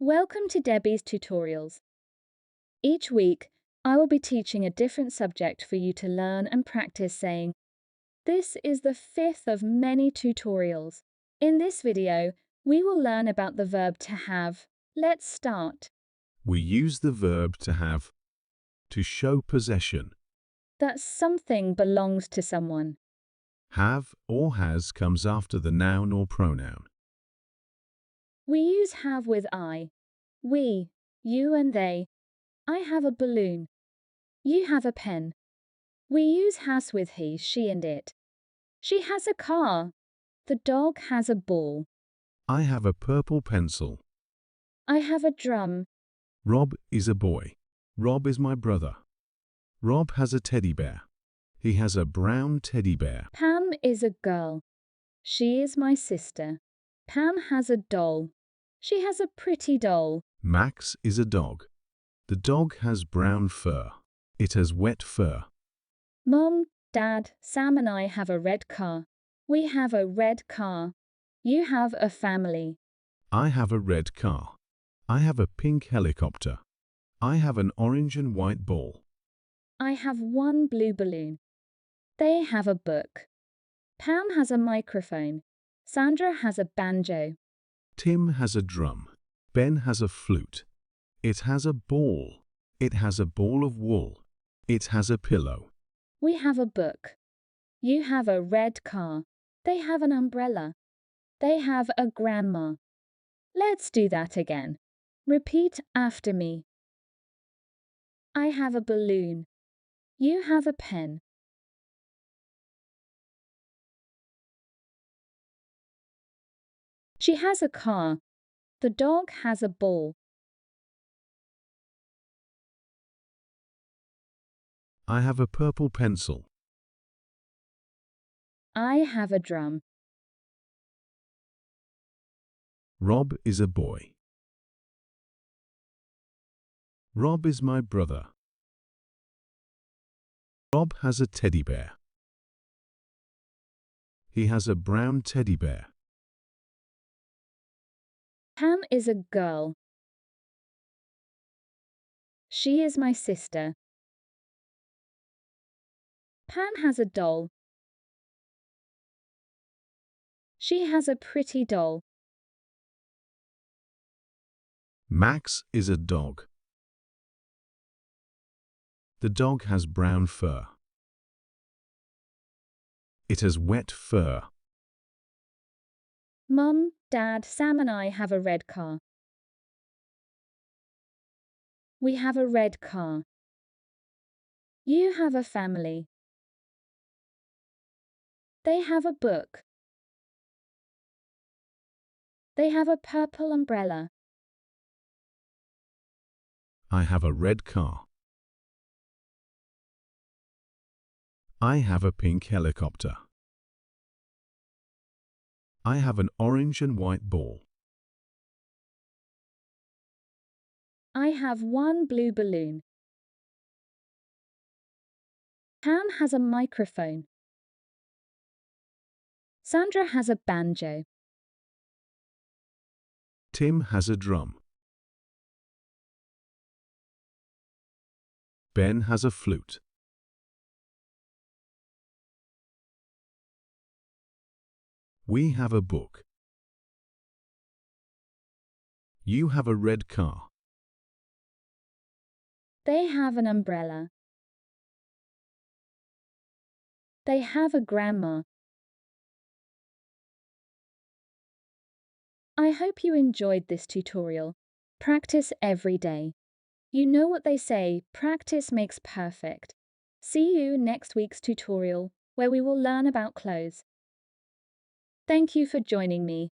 Welcome to Debbie's Tutorials. Each week, I will be teaching a different subject for you to learn and practice saying. This is the fifth of many tutorials. In this video, we will learn about the verb to have. Let's start. We use the verb to have to show possession. That something belongs to someone. Have or has comes after the noun or pronoun. We use have with I. We, you and they. I have a balloon. You have a pen. We use has with he, she and it. She has a car. The dog has a ball. I have a purple pencil. I have a drum. Rob is a boy. Rob is my brother. Rob has a teddy bear. He has a brown teddy bear. Pam is a girl. She is my sister. Pam has a doll. She has a pretty doll. Max is a dog. The dog has brown fur. It has wet fur. Mom, Dad, Sam and I have a red car. We have a red car. You have a family. I have a red car. I have a pink helicopter. I have an orange and white ball. I have one blue balloon. They have a book. Pam has a microphone. Sandra has a banjo. Tim has a drum. Ben has a flute. It has a ball. It has a ball of wool. It has a pillow. We have a book. You have a red car. They have an umbrella. They have a grandma. Let's do that again. Repeat after me. I have a balloon. You have a pen. She has a car. The dog has a ball. I have a purple pencil. I have a drum. Rob is a boy. Rob is my brother. Rob has a teddy bear. He has a brown teddy bear. Pam is a girl. She is my sister. Pam has a doll. She has a pretty doll. Max is a dog. The dog has brown fur. It has wet fur. Mum, Dad, Sam and I have a red car. We have a red car. You have a family. They have a book. They have a purple umbrella. I have a red car. I have a pink helicopter. I have an orange and white ball. I have one blue balloon. Pam has a microphone. Sandra has a banjo. Tim has a drum. Ben has a flute. We have a book. You have a red car. They have an umbrella. They have a grandma. I hope you enjoyed this tutorial. Practice every day. You know what they say, practice makes perfect. See you next week's tutorial, where we will learn about clothes. Thank you for joining me.